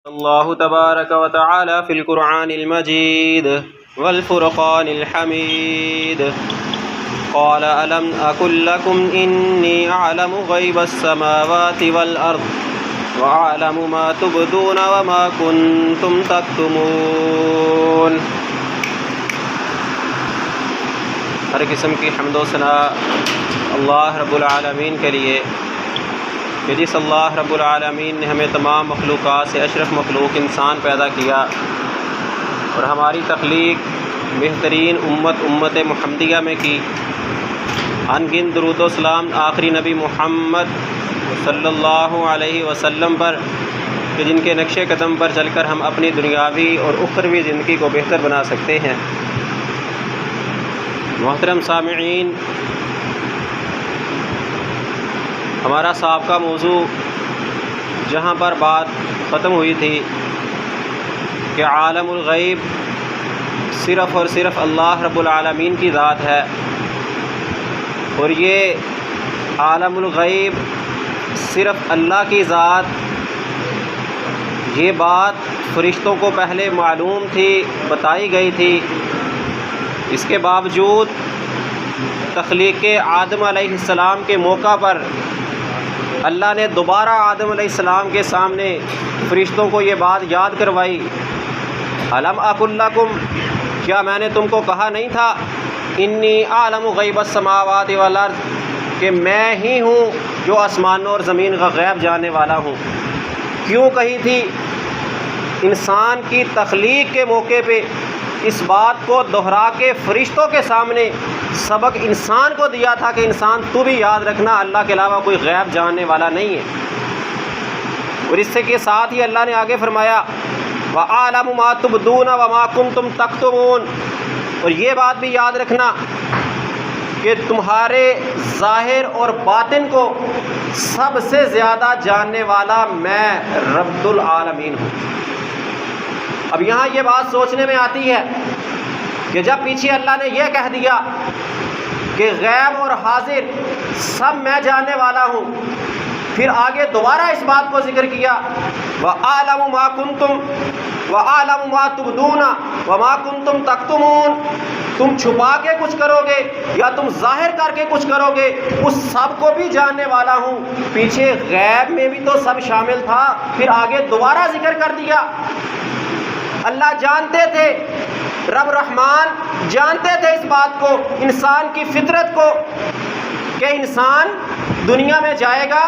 اللہ تبارک و تعالی فی القرآن المجید والفرقان الحمید قال ألم أقل لكم إني أعلم غيب السماوات والأرض وأعلم ما تبدون وما كنتم تكتمون۔ ہر قسم کی حمد و ثنا اللہ رب العالمین کے لیے کہ جس اللہ رب العالمین نے ہمیں تمام مخلوقات سے اشرف مخلوق انسان پیدا کیا اور ہماری تخلیق بہترین امت محمدیہ میں کی۔ ان گن درود و سلام آخری نبی محمد صلی اللہ علیہ وسلم پر کہ جن کے نقش قدم پر چل کر ہم اپنی دنیاوی اور اخروی زندگی کو بہتر بنا سکتے ہیں۔ محترم سامعین، ہمارا سابقہ موضوع جہاں پر بات ختم ہوئی تھی کہ عالم الغیب صرف اور صرف اللہ رب العالمین کی ذات ہے، اور یہ عالم الغیب صرف اللہ کی ذات، یہ بات فرشتوں کو پہلے معلوم تھی، بتائی گئی تھی۔ اس کے باوجود تخلیق آدم علیہ السلام کے موقع پر اللہ نے دوبارہ آدم علیہ السلام کے سامنے فرشتوں کو یہ بات یاد کروائی۔ الم اقل لکم، کیا میں نے تم کو کہا نہیں تھا انی اعلم غیب السماوات والارض، کہ میں ہی ہوں جو آسمانوں اور زمین کا غیب جاننے والا ہوں۔ کیوں کہی تھی؟ انسان کی تخلیق کے موقع پہ اس بات کو دہرا کے فرشتوں کے سامنے سبق انسان کو دیا تھا کہ انسان تو بھی یاد رکھنا اللہ کے علاوہ کوئی غیب جاننے والا نہیں ہے۔ اور اس کے ساتھ ہی اللہ نے آگے فرمایا وَأَعْلَمُ مَا تُبْدُونَ وَمَا كُنْتُمْ تَكْتُمُونَ، اور یہ بات بھی یاد رکھنا کہ تمہارے ظاہر اور باطن کو سب سے زیادہ جاننے والا میں رب العالمین ہوں۔ اب یہاں یہ بات سوچنے میں آتی ہے کہ جب پیچھے اللہ نے یہ کہہ دیا کہ غیب اور حاضر سب میں جاننے والا ہوں، پھر آگے دوبارہ اس بات کو ذکر کیا وَأَعْلَمُ مَا كُنْتُمْ وَأَعْلَمُ مَا تُبْدُونَ وَمَا كُنْتُمْ تَكْتُمُونَ، تم چھپا کے کچھ کرو گے یا تم ظاہر کر کے کچھ کرو گے، اس سب کو بھی جاننے والا ہوں۔ پیچھے غیب میں بھی تو سب شامل تھا، پھر آگے دوبارہ ذکر کر دیا۔ اللہ جانتے تھے، رب رحمان جانتے تھے اس بات کو، انسان کی فطرت کو، کہ انسان دنیا میں جائے گا،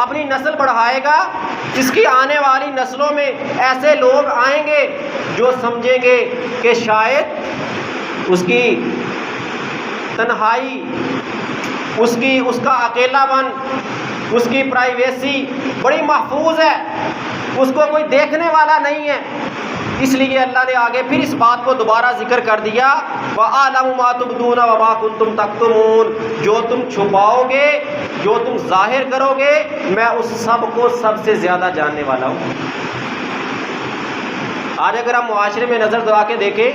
اپنی نسل بڑھائے گا، اس کی آنے والی نسلوں میں ایسے لوگ آئیں گے جو سمجھیں گے کہ شاید اس کی تنہائی، اس کا اکیلا پن، اس کی پرائیویسی بڑی محفوظ ہے، اس کو کوئی دیکھنے والا نہیں ہے۔ اس لیے اللہ نے آگے پھر اس بات کو دوبارہ ذکر کر دیا وَأَعْلَمُ مَا تُبْدُونَ وَمَا كُنْتُمْ تَكْتُمُونَ، جو تم چھپاؤ گے، جو تم ظاہر کرو گے، میں اس سب کو سب سے زیادہ جاننے والا ہوں۔ آج اگر ہم معاشرے میں نظر دوڑا کے دیکھیں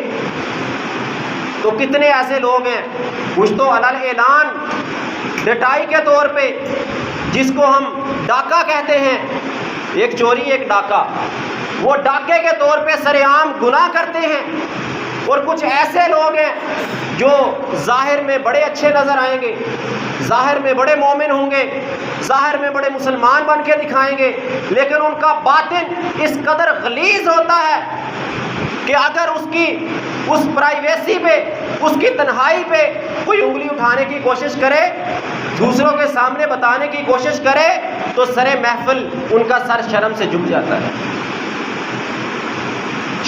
تو کتنے ایسے لوگ ہیں، کچھ تو علی الاعلان ڈٹائی کے طور پہ، جس کو ہم ڈاکہ کہتے ہیں، ایک چوری ایک ڈاکہ، وہ ڈاکے کے طور پہ سر عام گناہ کرتے ہیں۔ اور کچھ ایسے لوگ ہیں جو ظاہر میں بڑے اچھے نظر آئیں گے، ظاہر میں بڑے مومن ہوں گے، ظاہر میں بڑے مسلمان بن کے دکھائیں گے، لیکن ان کا باطن اس قدر غلیظ ہوتا ہے کہ اگر اس پرائیویسی پہ، اس کی تنہائی پہ کوئی انگلی اٹھانے کی کوشش کرے، دوسروں کے سامنے بتانے کی کوشش کرے، تو سر محفل ان کا سر شرم سے جھک جاتا ہے۔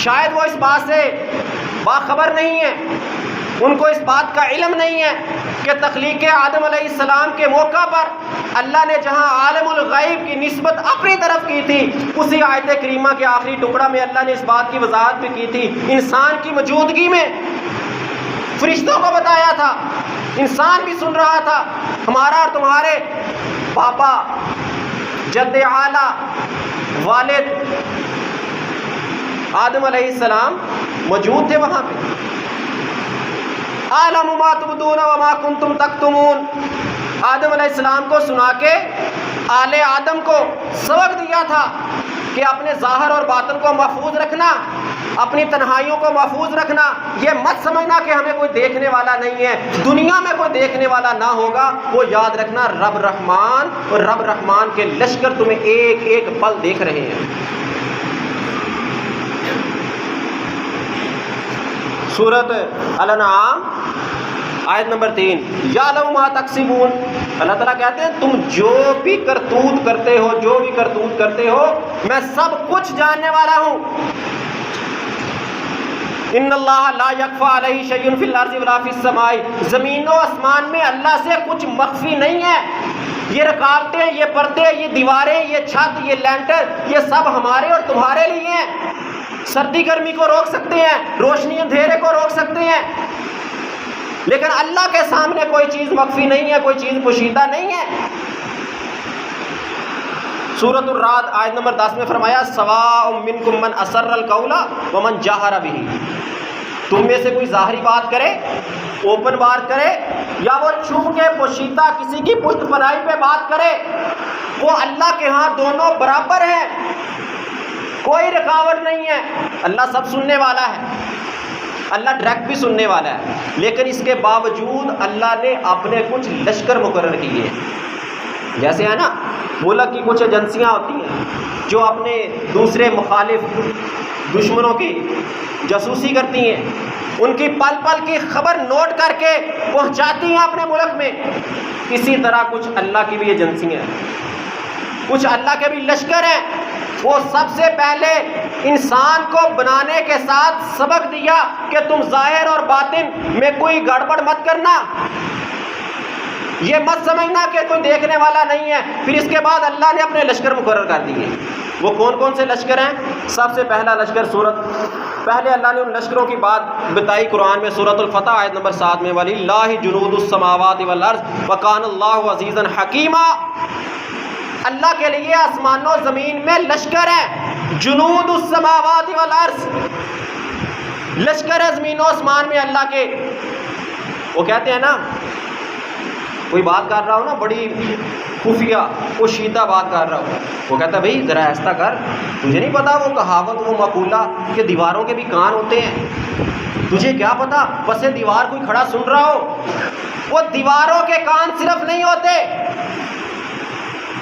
شاید وہ اس بات سے باخبر نہیں ہے، ان کو اس بات کا علم نہیں ہے کہ تخلیق آدم علیہ السلام کے موقع پر اللہ نے جہاں عالم الغیب کی نسبت اپنی طرف کی تھی، اسی آیت کریمہ کے آخری ٹکڑا میں اللہ نے اس بات کی وضاحت بھی کی تھی۔ انسان کی موجودگی میں فرشتوں کو بتایا تھا، انسان بھی سن رہا تھا۔ ہمارا اور تمہارے پاپا، جد اعلیٰ، والد آدم علیہ السلام موجود تھے وہاں پہ۔ اعلم ما تبدون وما کنتم تکتمون، آدم علیہ السلام کو سنا کے آل آدم کو سبق دیا تھا کہ اپنے ظاہر اور باطن کو محفوظ رکھنا، اپنی تنہائیوں کو محفوظ رکھنا، یہ مت سمجھنا کہ ہمیں کوئی دیکھنے والا نہیں ہے، دنیا میں کوئی دیکھنے والا نہ ہوگا، وہ یاد رکھنا رب رحمان اور رب رحمان کے لشکر تمہیں ایک ایک پل دیکھ رہے ہیں۔ سورۃ الانعام آیت نمبر 3، یعلم ما تکسبون، اللہ تعالیٰ کہتے ہیں تم جو بھی کرتوت کرتے ہو، جو بھی کرتوت کرتے ہو، میں سب کچھ جاننے والا ہوں۔ ان اللہ لا یخفی علیہ شیء فی الارض ولا فی السماء، زمین و آسمان میں اللہ سے کچھ مخفی نہیں ہے۔ یہ رکاوٹیں، یہ پردے، یہ دیواریں، یہ چھت، یہ لینٹر، یہ سب ہمارے اور تمہارے لیے ہیں۔ سردی گرمی کو روک سکتے ہیں، روشنی اندھیرے کو روک سکتے ہیں، لیکن اللہ کے سامنے کوئی چیز مخفی نہیں ہے، کوئی چیز پوشیدہ نہیں ہے۔ سورۃ الرعد آیت نمبر 10 میں فرمایا سواء منکم من اسر القول ومن جہر بہ، تم میں سے کوئی ظاہری بات کرے، اوپن بات کرے، یا وہ چھپ کے پوشیدہ کسی کی پشت پناہی پہ بات کرے، وہ اللہ کے ہاں دونوں برابر ہیں، کوئی رکاوٹ نہیں ہے۔ اللہ سب سننے والا ہے، اللہ ڈائریکٹ بھی سننے والا ہے، لیکن اس کے باوجود اللہ نے اپنے کچھ لشکر مقرر کیے ہیں۔ جیسے ہے نا ملک کی کچھ ایجنسیاں ہوتی ہیں جو اپنے دوسرے مخالف دشمنوں کی جاسوسی کرتی ہیں، ان کی پل پل کی خبر نوٹ کر کے پہنچاتی ہیں اپنے ملک میں، اسی طرح کچھ اللہ کی بھی ایجنسیاں ہیں، کچھ اللہ کے بھی لشکر ہیں۔ وہ سب سے پہلے انسان کو بنانے کے ساتھ سبق دیا کہ تم ظاہر اور باطن میں کوئی گڑبڑ مت کرنا، یہ مت سمجھنا کہ کوئی دیکھنے والا نہیں ہے۔ پھر اس کے بعد اللہ نے اپنے لشکر مقرر کر دیے۔ وہ کون کون سے لشکر ہیں؟ سب سے پہلا لشکر پہلے اللہ نے ان لشکروں کی بات بتائی قرآن میں، سورۃ الفتح آیت نمبر 7 میں، وَلِلَّهِ جُنُودُ السَّمَاوَاتِ وَالْأَرْضِ وَكَانَ اللَّهُ عَزِيزًا حَكِيمًا، اللہ کے لیے آسمان و زمین میں لشکر ہے، جنود السماوات والارض، لشکر ہے زمین و آسمان میں اللہ کے۔ وہ کہتے ہیں نا، کوئی بات کر رہا ہو نا بڑی خفیہ پوشیدہ بات کر رہا ہو، وہ کہتا ہے بھائی ذرا ایسا کر، تجھے نہیں پتا وہ کہاوت، وہ مقولہ کہ دیواروں کے بھی کان ہوتے ہیں، تجھے کیا پتا پس دیوار کوئی کھڑا سن رہا ہو؟ وہ دیواروں کے کان صرف نہیں ہوتے،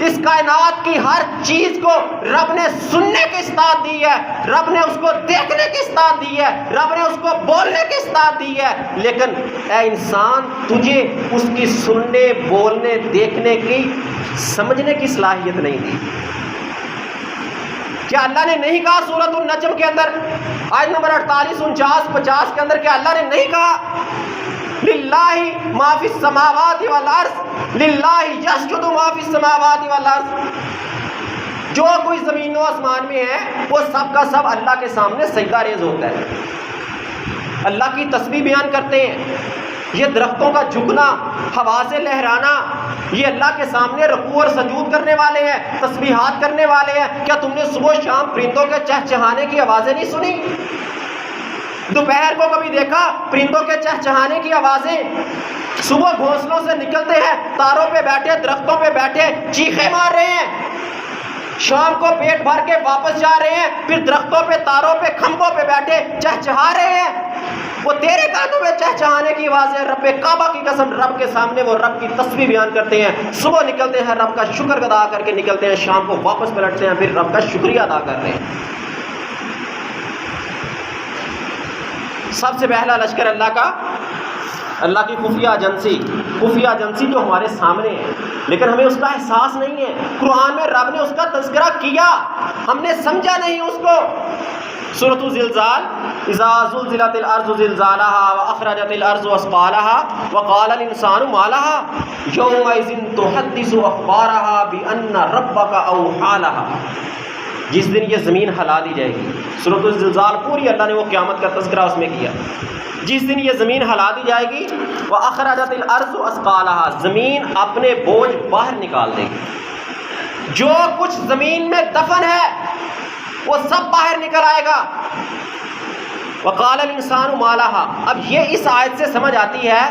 اس کائنات کی ہر چیز کو رب نے سننے کی استعداد دی ہے، رب نے اس کو دیکھنے کی استعداد دی ہے، رب نے اس کو بولنے کی استعداد دی ہے، لیکن اے انسان تجھے اس کی سننے، بولنے، دیکھنے کی، سمجھنے کی صلاحیت نہیں دی۔ کیا اللہ نے نہیں کہا سورۃ النجم کے اندر آیت نمبر 48، 49، 50 کے اندر، کیا اللہ نے نہیں کہا للہ ما فی السماوات والارض، للہ یسجد ما فی السماوات والارض، جو کوئی زمین و آسمان میں ہے وہ سب کا سب اللہ کے سامنے سجدہ ریز ہوتا ہے، اللہ کی تسبیح بیان کرتے ہیں۔ یہ درختوں کا جھکنا، ہوا سے لہرانا، یہ اللہ کے سامنے رکوع اور سجود کرنے والے ہیں، تسبیحات کرنے والے ہیں۔ کیا تم نے صبح و شام پرندوں کے چہچہانے کی آوازیں نہیں سنی؟ دوپہر کو کبھی دیکھا پرندوں کے چہچہانے کی آوازیں؟ صبح گھونسلوں سے نکلتے ہیں، تاروں پہ بیٹھے، درختوں پہ بیٹھے چیخیں مار رہے ہیں، شام کو پیٹ بھر کے واپس جا رہے ہیں، پھر درختوں پہ، تاروں پہ، کھمبوں پہ بیٹھے چہچہا رہے ہیں۔ وہ تیرے کانوں میں چہچہانے کی آوازیں، رب کعبہ کی قسم رب کے سامنے وہ رب کی تسبیح بیان کرتے ہیں۔ صبح نکلتے ہیں رب کا شکر ادا کر کے نکلتے ہیں، شام کو واپس پلٹتے ہیں، پھر رب کا شکریہ ادا کر رہے ہیں۔ سب سے پہلا لشکر اللہ کا، اللہ کی خفیہ ایجنسی جو ہمارے سامنے ہے، لیکن ہمیں اس کا احساس نہیں ہے۔ قرآن میں رب نے اس کا تذکرہ کیا، ہم نے سمجھا نہیں اس کو۔ سورۃ الزلزال، اذا زلزلت الارض زلزالها واخرجت الارض اثقالها وقال الانسان ما لها يومئذ تحدث اخبارها بان ربك اوحى لها، جس دن یہ زمین ہلا دی جائے گی۔ سورۃ الزلزال پوری اللہ نے وہ قیامت کا تذکرہ اس میں کیا۔ جس دن یہ زمین ہلا دی جائے گی، وَأَخْرَجَتِ الْأَرْضُ أَثْقَالَهَا، زمین اپنے بوجھ باہر نکال دے گی، جو کچھ زمین میں دفن ہے وہ سب باہر نکل آئے گا۔ وَقَالَ الْإِنسَانُ مَا لَهَا، اب یہ اس آیت سے سمجھ آتی ہے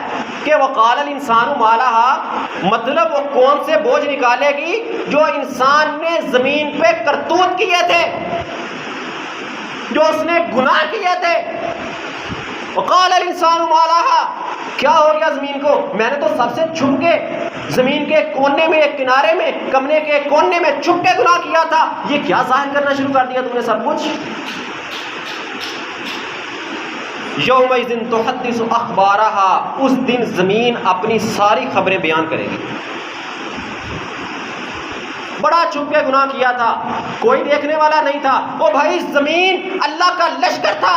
کہ وقال الانسان ما لہا، مطلب وہ کون سے بوجھ نکالے گی جو انسان نے زمین پہ کرتوت کیے تھے، جو اس نے گناہ کیے تھے۔ وقال الانسان ما لہا، کیا ہو گیا زمین کو؟ میں نے تو سب سے چھپ کے زمین کے کونے میں، ایک کنارے میں، کمرے کے کونے میں چھپ کے گناہ کیا تھا، یہ کیا ظاہر کرنا شروع کر دیا تم نے سب کچھ؟ یومئذ تحدث اخبارہا، اس دن زمین اپنی ساری خبریں بیان کرے گی۔ بڑا چھپ کے گناہ کیا تھا، کوئی دیکھنے والا نہیں تھا۔ وہ بھائی زمین اللہ کا لشکر تھا،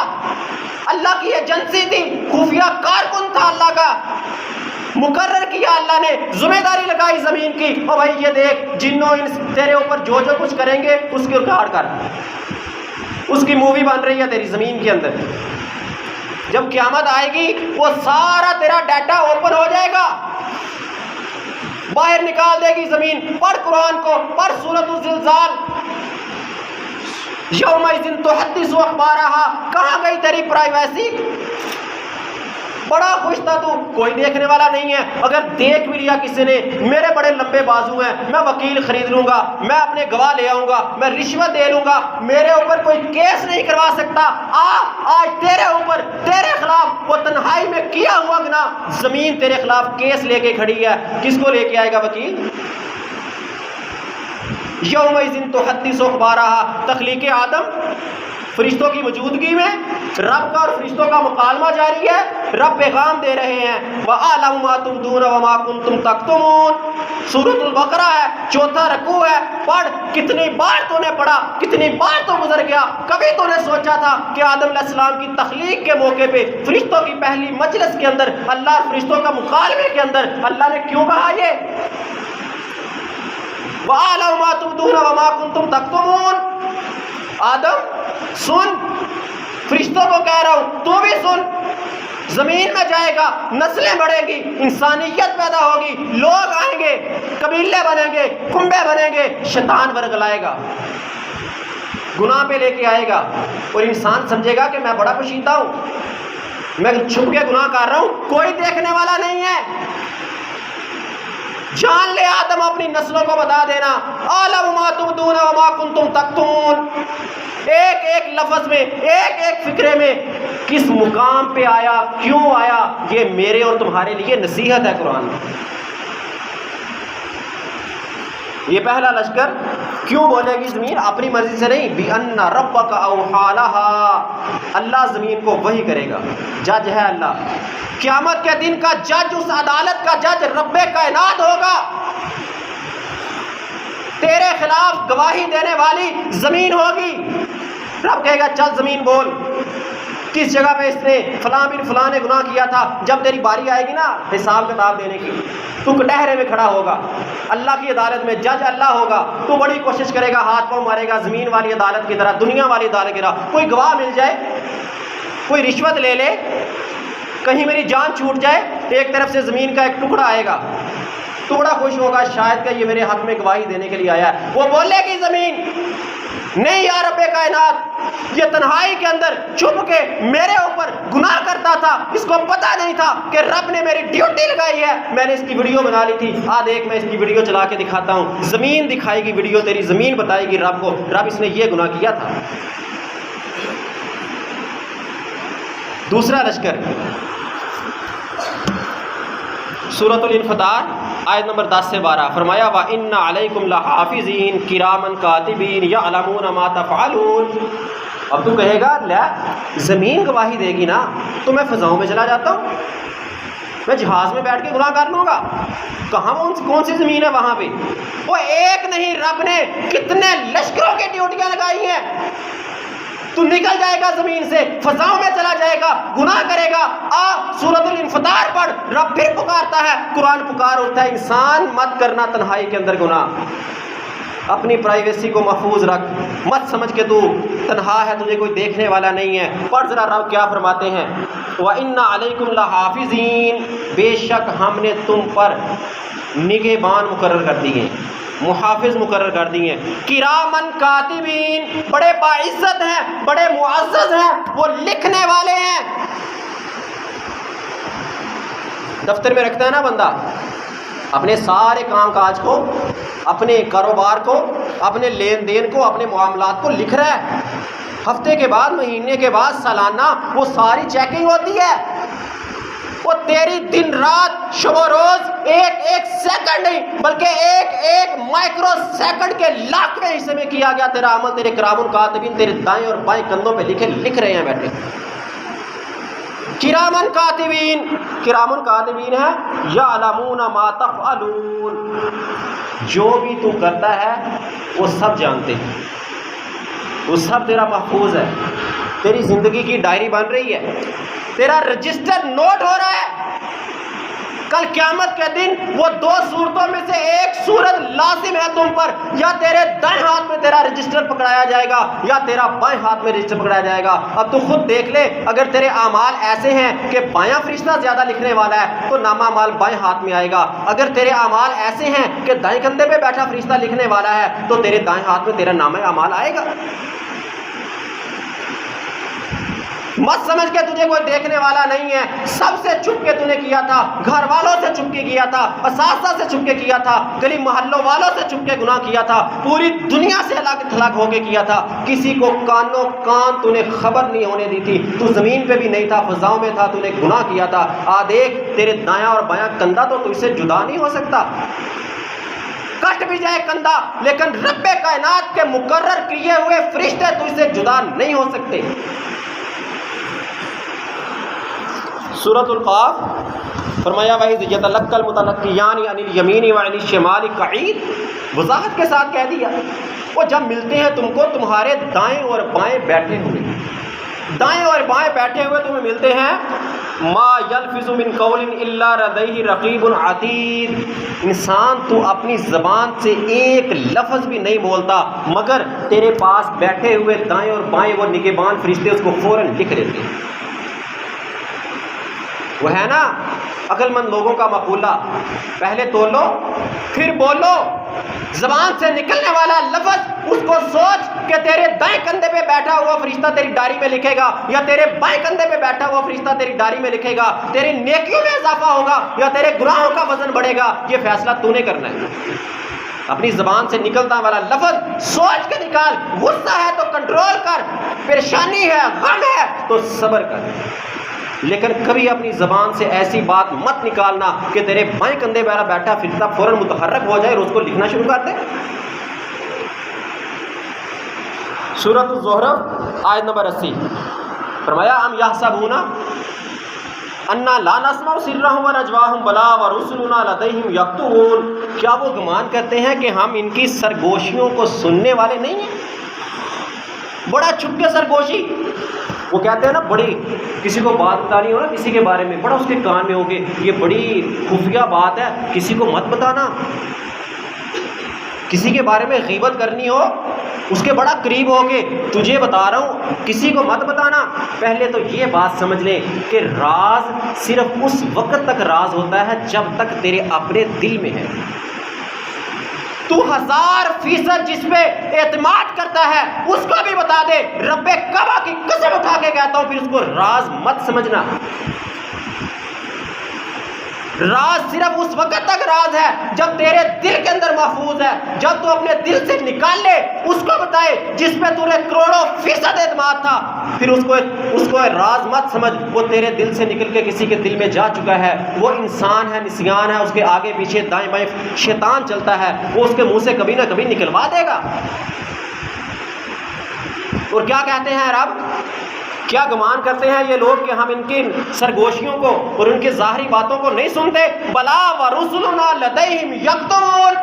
اللہ کی ایجنسی تھی، خفیہ کارکن تھا اللہ کا، مقرر کیا اللہ نے، ذمہ داری لگائی زمین کی۔ اور بھائی یہ دیکھ جنوں تیرے اوپر جو جو کچھ کریں گے اس کی ریکارڈ کر، اس کی مووی بن رہی ہے تیری زمین کے اندر۔ جب قیامت آئے گی وہ سارا تیرا ڈیٹا اوپن ہو جائے گا، باہر نکال دے گی زمین۔ پڑھ قرآن کو، پڑھ سورۃ الزلزال۔ یومئذ تحدث اخبارہا، کہاں گئی تیری پرائیویسی؟ بڑا خوش تھا تو، کوئی دیکھنے والا نہیں ہے، اگر دیکھ بھی لیا کسی نے، میرے بڑے لمبے بازو ہیں، میں وکیل خرید لوں گا، میں اپنے گواہ لے آؤں گا، میں رشوت دے لوں گا، میرے اوپر کوئی کیس نہیں کروا سکتا۔ آج تیرے اوپر، تیرے خلاف وہ تنہائی میں کیا ہوا گناہ، زمین تیرے خلاف کیس لے کے کھڑی ہے، کس کو لے کے آئے گا وکیل؟ یومئذ تحدث اخبارہا، تخلیق آدم، فرشتوں کی موجودگی میں رب کا اور فرشتوں کا مکالمہ جاری ہے، رب پیغام دے رہے ہیں۔ وَأَعْلَمُ مَا تُبْدُونَ وَمَا كُنتُمْ تَكْتُمُونَ، سورۃ البقرہ ہے، 4تھا رکوع ہے۔ پڑھ، کتنی بار تو نے پڑھا، کتنی بار تو گزر گیا، کبھی تو نے سوچا تھا کہ آدم علیہ السلام کی تخلیق کے موقع پہ، فرشتوں کی پہلی مجلس کے اندر، اللہ اور فرشتوں کا مکالمے کے اندر اللہ نے کیوں کہا یہ وَأَعْلَمُ مَا تُبْدُونَ وَمَا كُنتُمْ تَكْتُمُونَ؟ آدم سن، فرشتوں کو کہہ رہا ہوں، تو بھی سن، زمین میں جائے گا، نسلیں بڑھیں گی، انسانیت پیدا ہوگی، لوگ آئیں گے، قبیلے بنیں گے، کنبے بنیں گے، شیطان ورگلائے گا، گناہ پہ لے کے آئے گا، اور انسان سمجھے گا کہ میں بڑا پوشیدہ ہوں، میں چھپ کے گناہ کر رہا ہوں، کوئی دیکھنے والا نہیں ہے۔ جان لے آدم اپنی نسلوں کو بتا دینا، اعلم ما تبدون وما کنتم تکتمون، ایک ایک لفظ میں، ایک ایک فکرے میں کس مقام پہ آیا، کیوں آیا، یہ میرے اور تمہارے لیے نصیحت ہے قرآن میں۔ یہ پہلا لشکر کیوں بولے گی زمین؟ اپنی مرضی سے نہیں، بِأَنَّ رَبَّكَ أَوْحَىٰ لَهَا، اللہ زمین کو وحی کرے گا، جج ہے اللہ، قیامت کے دن کا جج، اس عدالت کا جج رب کائنات ہوگا، تیرے خلاف گواہی دینے والی زمین ہوگی۔ رب کہے گا چل زمین بول، کس جگہ پہ اس نے فلاں بن فلاں نے گناہ کیا تھا۔ جب تیری باری آئے گی نا حساب کتاب دینے کی، تو کٹہرے میں کھڑا ہوگا، اللہ کی عدالت میں جج اللہ ہوگا، تو بڑی کوشش کرے گا، ہاتھ پاؤں مارے گا، زمین والی عدالت کی طرح، دنیا والی عدالت کی طرح، کوئی گواہ مل جائے، کوئی رشوت لے لے، کہیں میری جان چھوٹ جائے، ایک طرف سے زمین کا ایک ٹکڑا آئے گا، تو بڑا خوش ہوگا، شاید کہ یہ میرے حق میں گواہی دینے کے لیے آیا ہے۔ وہ بولے گی زمین نہیں یا رب کائنات، یہ تنہائی کے اندر چھپ کے میرے اوپر گناہ کرتا تھا، اس کو پتہ نہیں تھا کہ رب نے میری ڈیوٹی لگائی ہے، میں نے اس کی ویڈیو بنا لی تھی، دیکھ میں اس کی ویڈیو چلا کے دکھاتا ہوں۔ زمین دکھائے گی ویڈیو تیری، زمین بتائے گی رب کو، رب اس نے یہ گناہ کیا تھا۔ دوسرا لشکر سورۃ الانفطار آیت نمبر 10 سے 12 فرمایا وَإِنَّ عَلَيْكُمْ لَحَافِظِينَ كِرَامًا كَاتِبِينَ يَعْلَمُونَ مَا تَفْعَلُونَ۔ اب تو کہے گا لے زمین گواہی دے گی نا، تو میں فضاؤں میں چلا جاتا ہوں، میں جہاز میں بیٹھ کے گناہ کر لوں گا، کہاں کون سی زمین ہے وہاں پہ؟ وہ ایک نہیں، رب نے کتنے لشکروں کی ڈیوٹیاں لگائی ہیں، تو نکل جائے گا زمین سے، فضاؤں میں چلا جائے گا، گناہ کرے گا، سورۃ الانفطار پڑھ، رب پھر پکارتا ہے، قرآن پکار ہوتا ہے، انسان مت کرنا تنہائی کے اندر گناہ، اپنی پرائیویسی کو محفوظ رکھ، مت سمجھ کے تو تنہا ہے، تجھے کوئی دیکھنے والا نہیں ہے۔ پڑھ ذرا رب کیا فرماتے ہیں، وَإِنَّ عَلَيْكُمْ لَحَافِظِينَ، بے شک ہم نے تم پر نگہبان مقرر کر دی ہیں، محافظ مقرر کر دی ہیں، کرامن کاتبین، بڑے باعزت ہیں، بڑے معزز ہیں، وہ لکھنے والے ہیں۔ دفتر میں رکھتا ہے نا بندہ اپنے سارے کام کاج کو، اپنے کاروبار کو، اپنے لین دین کو، اپنے معاملات کو لکھ رہا ہے، ہفتے کے بعد، مہینے کے بعد، سالانہ وہ ساری چیکنگ ہوتی ہے۔ وہ تیری دن رات، شب و روز، ایک ایک سیکنڈ نہیں بلکہ ایک ایک مائکرو سیکنڈ کے لاکھویں حصے میں کیا گیا تیرا عمل تیرے کرام الکاتبین تیرے دائیں اور بائیں کندھوں پہ لکھ رہے ہیں بیٹھے۔ کرامن کاتبین، کرامن کاتبین ہے یعلمون ما تفعلون، جو بھی تو کرتا ہے وہ سب جانتے ہیں، وہ سب تیرا محفوظ ہے، تیری زندگی کی ڈائری بن رہی ہے، تیرا رجسٹر نوٹ ہو رہا ہے۔ کل قیامت کے دن وہ دو صورتوں میں سے ایک صورت لازم ہے تم پر، یا تیرے دائیں ہاتھ میں تیرا رجسٹر پکڑایا جائے گا یا تیرا بائیں ہاتھ میں رجسٹر پکڑایا جائے گا۔ اب تو خود دیکھ لے، اگر تیرے اعمال ایسے ہیں کہ بایاں فرشتہ زیادہ لکھنے والا ہے تو نامہ اعمال بائیں ہاتھ میں آئے گا، اگر تیرے اعمال ایسے ہیں کہ دائیں کندھے پہ بیٹھا فرشتہ لکھنے والا ہے تو تیرے دائیں ہاتھ میں تیرا نامہ اعمال آئے گا۔ مت سمجھ کے تجھے کوئی دیکھنے والا نہیں ہے، سب سے چھپ کے تو نے کیا تھا، گھر والوں سے چھپ کے کیا تھا، اساتذہ سے چھپ کے کیا تھا، گلی محلوں والوں سے چھپ کے گناہ کیا تھا، پوری دنیا سے الگ تھلگ ہو کے کیا تھا، کسی کو کانوں کان تو نے خبر نہیں ہونے دی تھی، تو زمین پہ بھی نہیں تھا، فضاؤں میں تھا، تو نے گناہ کیا تھا۔ دیکھ تیرے دایاں اور بایاں کندھا تو تجھ سے جدا نہیں ہو سکتا، کٹ بھی جائے کندھا لیکن رب کائنات کے مقرر کیے ہوئے فرشتے تجھ سے جدا نہیں ہو سکتے۔ سورۃ القاف فرمایا وَإِذْ يَتَلَقَّى الْمُتَلَقِّيَانِ عَنِ الْيَمِينِ وَعَنِ الشِّمَالِ قَعِيدٌ، وضاحت کے ساتھ کہہ دیا، وہ جب ملتے ہیں تم کو تمہارے دائیں اور بائیں بیٹھے ہوئے، دائیں اور بائیں بیٹھے ہوئے تمہیں ملتے ہیں، ما یلفظ من قول الا لدیہ رقیب عتید، انسان تو اپنی زبان سے ایک لفظ بھی نہیں بولتا مگر تیرے پاس بیٹھے ہوئے دائیں اور بائیں وہ نگہبان فرشتے اس کو فوراً لکھ لیتے ہیں۔ وہ ہے نا عقل مند لوگوں کا مقولہ، پہلے تولو پھر بولو، زبان سے نکلنے والا لفظ اس کو سوچ کہ تیرے دائیں کندھے پہ بیٹھا ہوا فرشتہ تیری ڈائری میں لکھے گا یا تیرے بائیں کندھے پہ بیٹھا ہوا فرشتہ تیری ڈائری میں لکھے گا، تیری نیکیوں میں اضافہ ہوگا یا تیرے گناہوں کا وزن بڑھے گا، یہ فیصلہ تو نے کرنا ہے۔ اپنی زبان سے نکلتا والا لفظ سوچ کے نکال، غصہ ہے تو کنٹرول کر، پریشانی ہے، غم ہے تو صبر کر، لیکن کبھی اپنی زبان سے ایسی بات مت نکالنا کہ تیرے بائیں کندھے پہ بیٹھا فرشتہ فوراً متحرک ہو جائے اور اس کو لکھنا شروع کر دے۔ سورۃ الزخرف آیت نمبر 80 فرمایا ام یحسبون انا لا نسمع سرهم ونجواهم بلا ورسلنا لدیہم یکتبون، کیا وہ گمان کرتے ہیں کہ ہم ان کی سرگوشیوں کو سننے والے نہیں ہیں؟ بڑا چھپ کے سرگوشی، وہ کہتے ہیں نا بڑی کسی کو بات بتانی ہو نا کسی کے بارے میں، بڑا اس کے کان میں ہوگے یہ بڑی خفیہ بات ہے کسی کو مت بتانا، کسی کے بارے میں غیبت کرنی ہو اس کے بڑا قریب ہوگے تجھے بتا رہا ہوں کسی کو مت بتانا۔ پہلے تو یہ بات سمجھ لے کہ راز صرف اس وقت تک راز ہوتا ہے جب تک تیرے اپنے دل میں ہے۔ تو 1000% جس پہ اعتماد کرتا ہے اس کو بھی بتا دے، رب کعبہ کی قسم اٹھا کے کہتا ہوں، پھر اس کو راز مت سمجھنا۔ راز صرف اس وقت تک راز ہے جب تیرے دل کے اندر محفوظ ہے، جب تو اپنے دل سے نکال لے اس کو بتائے جس پہ تو نے کروڑوں فیصد اعتماد تھا، پھر اس کو راز مت سمجھ، وہ تیرے دل سے نکل کے کسی کے دل میں جا چکا ہے، وہ انسان ہے، نسیان ہے، اس کے آگے پیچھے دائیں بائیں شیطان چلتا ہے، وہ اس کے منہ سے کبھی نہ کبھی نکلوا دے گا۔ اور کیا کہتے ہیں رب، کیا گمان کرتے ہیں یہ لوگ کہ ہم ان کی سرگوشیوں کو اور ان کی ظاہری باتوں کو نہیں سنتے؟ بلا ورسلنا لدیہم یکتبون،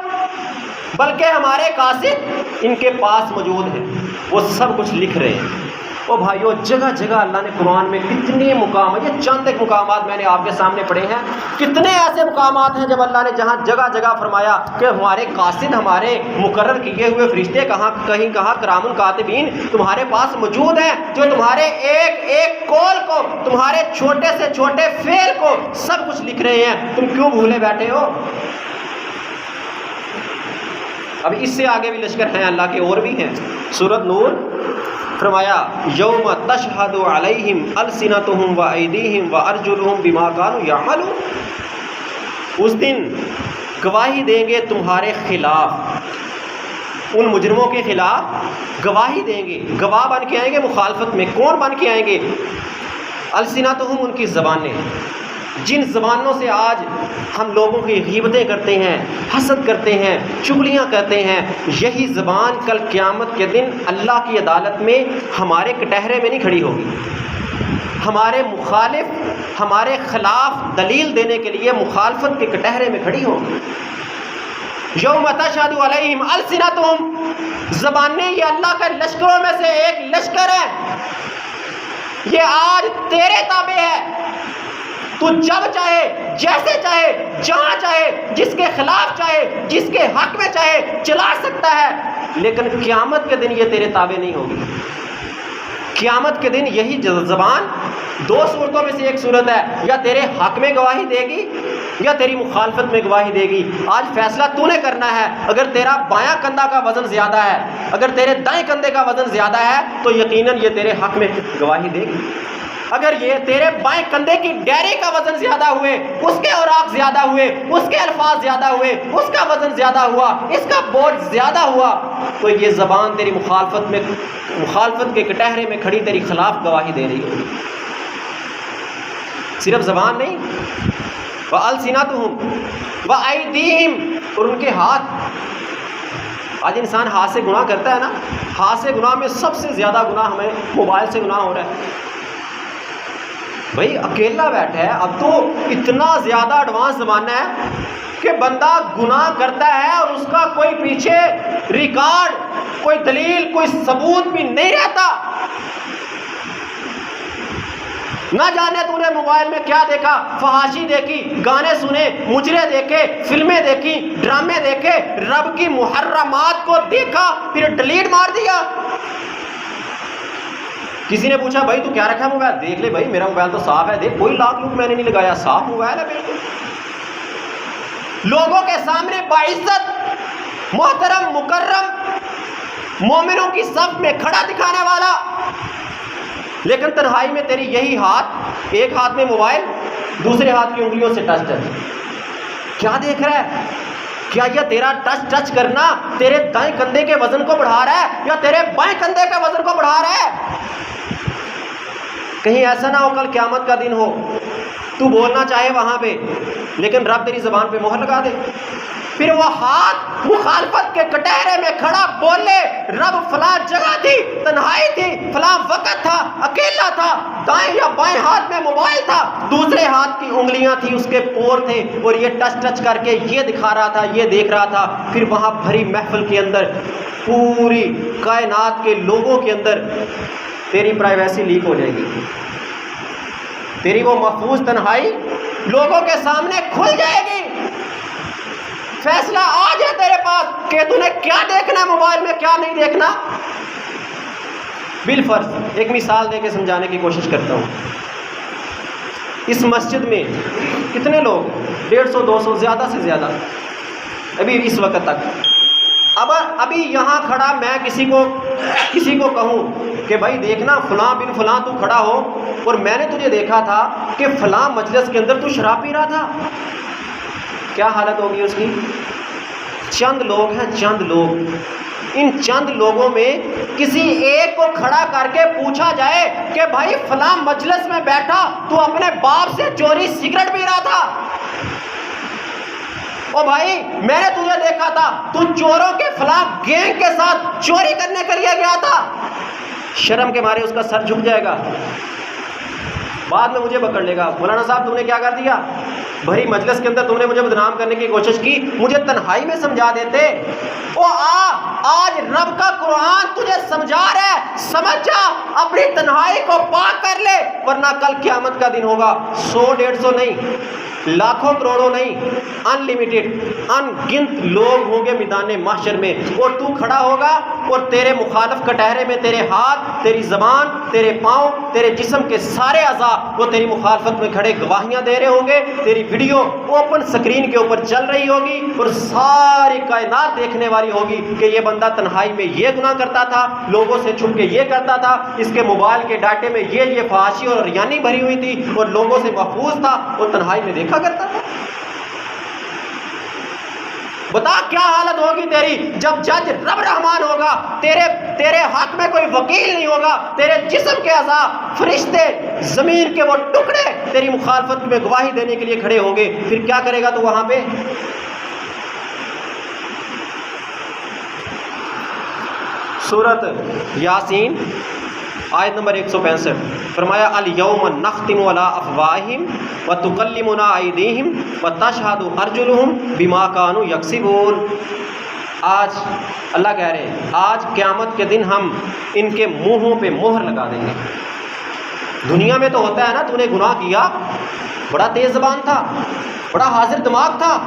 بلکہ ہمارے قاصد ان کے پاس موجود ہیں، وہ سب کچھ لکھ رہے ہیں۔ او بھائیو، جگہ جگہ اللہ نے قرآن میں کتنے مقامات، یہ چند ایک مقامات میں نے آپ کے سامنے پڑھے ہیں، کتنے ایسے مقامات ہیں جب اللہ نے جہاں جگہ جگہ فرمایا کہ ہمارے قاصد، ہمارے مقرر کیے ہوئے فرشتے کہیں کہاں کرام الکاتبین تمہارے پاس موجود ہیں، جو تمہارے ایک ایک قول کو، تمہارے چھوٹے سے چھوٹے فعل کو سب کچھ لکھ رہے ہیں، تم کیوں بھولے بیٹھے ہو؟ اب اس سے آگے بھی لشکر ہیں اللہ کے اور بھی ہیں۔ سورۃ نور فرمایا یوم تشہد علیہم السنتہم وایدیہم وارجلہم بما کانوا یعملون، اس دن گواہی دیں گے تمہارے خلاف، ان مجرموں کے خلاف گواہی دیں گے، گواہ بن کے آئیں گے مخالفت میں۔ کون بن کے آئیں گے؟ السنتہم، ان کی زبانیں، جن زبانوں سے آج ہم لوگوں کی غیبتیں کرتے ہیں، حسد کرتے ہیں، چغلیاں کرتے ہیں، یہی زبان کل قیامت کے دن اللہ کی عدالت میں ہمارے کٹہرے میں نہیں کھڑی ہوگی، ہمارے مخالف، ہمارے خلاف دلیل دینے کے لیے مخالفت کے کٹہرے میں کھڑی ہوگی۔ یوم تشہد علیہم السنتہم، زبانیں یہ اللہ کے لشکروں میں سے ایک لشکر ہے، یہ آج تیرے تابع ہے، تو جب چاہے، جیسے چاہے، جہاں چاہے، جس کے خلاف چاہے، جس کے حق میں چاہے چلا سکتا ہے، لیکن قیامت کے دن یہ تیرے تابع نہیں ہوگی۔ قیامت کے دن یہی زبان دو صورتوں میں سے ایک صورت ہے، یا تیرے حق میں گواہی دے گی یا تیری مخالفت میں گواہی دے گی۔ آج فیصلہ تو نے کرنا ہے۔ اگر تیرا بایاں کندھا کا وزن زیادہ ہے، اگر تیرے دائیں کندھے کا وزن زیادہ ہے تو یقیناً یہ تیرے حق میں گواہی دے گی۔ اگر یہ تیرے بائیں کندھے کی ڈیری کا وزن زیادہ ہوئے، اس کے اوراق زیادہ ہوئے، اس کے الفاظ زیادہ ہوئے، اس کا وزن زیادہ ہوا، اس کا بوجھ زیادہ ہوا، تو یہ زبان تیری مخالفت کے کٹہرے میں کھڑی تیری خلاف گواہی دے رہی ہوگی۔ صرف زبان نہیں، وَأَلْسِنَتُهُمْ وَأَيْدِيهِمْ، اور ان کے ہاتھ۔ آج انسان ہاتھ سے گناہ کرتا ہے نا، ہاتھ سے گناہ میں سب سے زیادہ گناہ ہمیں موبائل سے گناہ ہو رہا ہے۔ بھائی اکیلا بیٹھا ہے، اب تو اتنا زیادہ ایڈوانس زمانہ ہے کہ بندہ گناہ کرتا ہے اور اس کا کوئی پیچھے ریکارڈ، کوئی دلیل، کوئی ثبوت بھی نہیں رہتا۔ نہ جانے تو نے موبائل میں کیا دیکھا، فحاشی دیکھی، گانے سنے، مجرے دیکھے، فلمیں دیکھی، ڈرامے دیکھے، رب کی محرمات کو دیکھا، پھر ڈیلیٹ مار دیا۔ کسی نے پوچھا بھائی تو کیا رکھا ہے موبائل؟ دیکھ لے بھائی میرا موبائل تو صاف ہے، دیکھ کوئی لاک لوک میں نے نہیں لگایا، صاف موبائل ہے بالکل۔ لوگوں کے سامنے باعزت، محترم، مکرم، مومنوں کی صف میں کھڑا دکھانے والا، لیکن تنہائی میں تیری یہی ہاتھ، ایک ہاتھ میں موبائل، دوسرے ہاتھ کی انگلیوں سے ٹچ کیا دیکھ رہا ہے؟ کیا یہ تیرا ٹچ کرنا تیرے دائیں کندھے کے وزن کو بڑھا رہا ہے یا تیرے بائیں کندھے کے وزن کو بڑھا رہا ہے؟ کہیں ایسا نہ ہو کل قیامت کا دن ہو تو بولنا چاہے وہاں پہ، لیکن رب تیری زبان پہ مہر لگا دے، پھر وہ ہاتھ مخالفت کے کٹہرے میں کھڑا بولے رب فلاں جگہ تھی، تنہائی تھی، فلاں وقت تھا، اکیلا تھا، دائیں یا بائیں ہاتھ میں موبائل تھا، دوسرے ہاتھ کی انگلیاں تھی، اس کے پور تھے، اور یہ ٹچ کر کے یہ دکھا رہا تھا، یہ دیکھ رہا تھا۔ پھر وہاں بھری محفل کے اندر پوری کائنات کے لوگوں کے اندر تیری پرائیویسی لیک ہو جائے گی، تیری وہ محفوظ تنہائی لوگوں کے سامنے کھل جائے گی۔ فیصلہ آج ہے تیرے پاس کہ تو نے کیا دیکھنا ہے موبائل میں، کیا نہیں دیکھنا۔ بالفرض ایک مثال دے کے سمجھانے کی کوشش کرتا ہوں۔ اس مسجد میں کتنے لوگ؟ 150 200 زیادہ سے زیادہ ابھی اس وقت تک۔ ابھی یہاں کھڑا میں کسی کو کہوں کہ بھائی دیکھنا فلاں بن فلاں تو کھڑا ہو، اور میں نے تجھے دیکھا تھا کہ فلاں مجلس کے اندر تو شراب پی رہا تھا، کیا حالت ہوگی اس کی؟ چند لوگ ہیں، چند لوگ، ان چند لوگوں میں کسی ایک کو کھڑا کر کے پوچھا جائے کہ بھائی فلاں مجلس میں بیٹھا تو اپنے باپ سے چوری سگریٹ پی رہا تھا، او بھائی میں نے تجھے دیکھا تھا تو چوروں کے فلاں گینگ کے ساتھ چوری کرنے کے لیے گیا تھا، شرم کے مارے اس کا سر جھک جائے گا، بعد میں مجھے پکڑ لے گا، مولانا صاحب تم نے کیا کر دیا، بھری مجلس کے اندر تم نے مجھے بدنام کرنے کی کوشش کی، مجھے تنہائی میں سمجھا دیتے۔ آج رب کا قرآن تجھے سمجھا رہا ہے، سمجھ جا، اپنی تنہائی کو پاک کر لے، ورنہ کل قیامت کا دن ہوگا، 100 150 نہیں، لاکھوں کروڑوں نہیں، ان لمیٹڈ ان گنت لوگ ہوں گے میدان محشر میں، اور تو کھڑا ہوگا اور تیرے مخالف کٹہرے میں تیرے ہاتھ، تیری زبان، تیرے پاؤں، تیرے جسم کے سارے اعضاء وہ تیری مخالفت میں کھڑے گواہیاں دے رہے ہوں گے، تیری ویڈیو اوپن سکرین کے اوپر چل رہی ہوگی، اور ساری کائنات دیکھنے والی ہوگی کہ یہ بندہ تنہائی میں یہ گناہ کرتا تھا، لوگوں سے چھپ کے یہ کرتا تھا، اس کے موبائل کے ڈاٹے میں یہ فحاشی اور ریانی بھری ہوئی تھی، اور لوگوں سے محفوظ تھا، اور تنہائی میں دیکھا کرتا تھا۔ بتا کیا حالت ہوگی تیری جب جج رب رحمان ہوگا، تیرے حق میں کوئی وکیل نہیں ہوگا، تیرے جسم کے اعضاء، فرشتے، زمین کے وہ ٹکڑے تیری مخالفت میں گواہی دینے کے لیے کھڑے ہوں گے، پھر کیا کرے گا تو وہاں پہ؟ سورۃ یاسین آیت نمبر 165 فرمایا الیوم نختم علی افواہہم وتکلمنا ایدیہم وتشہد ارجلہم بما کانوا یکسبون۔ آج اللہ کہہ رہے ہیں آج قیامت کے دن ہم ان کے منہوں پہ مہر لگا دیں گے۔ دنیا میں تو ہوتا ہے نا، تو نے گناہ کیا، بڑا تیز زبان تھا، بڑا حاضر دماغ تھا،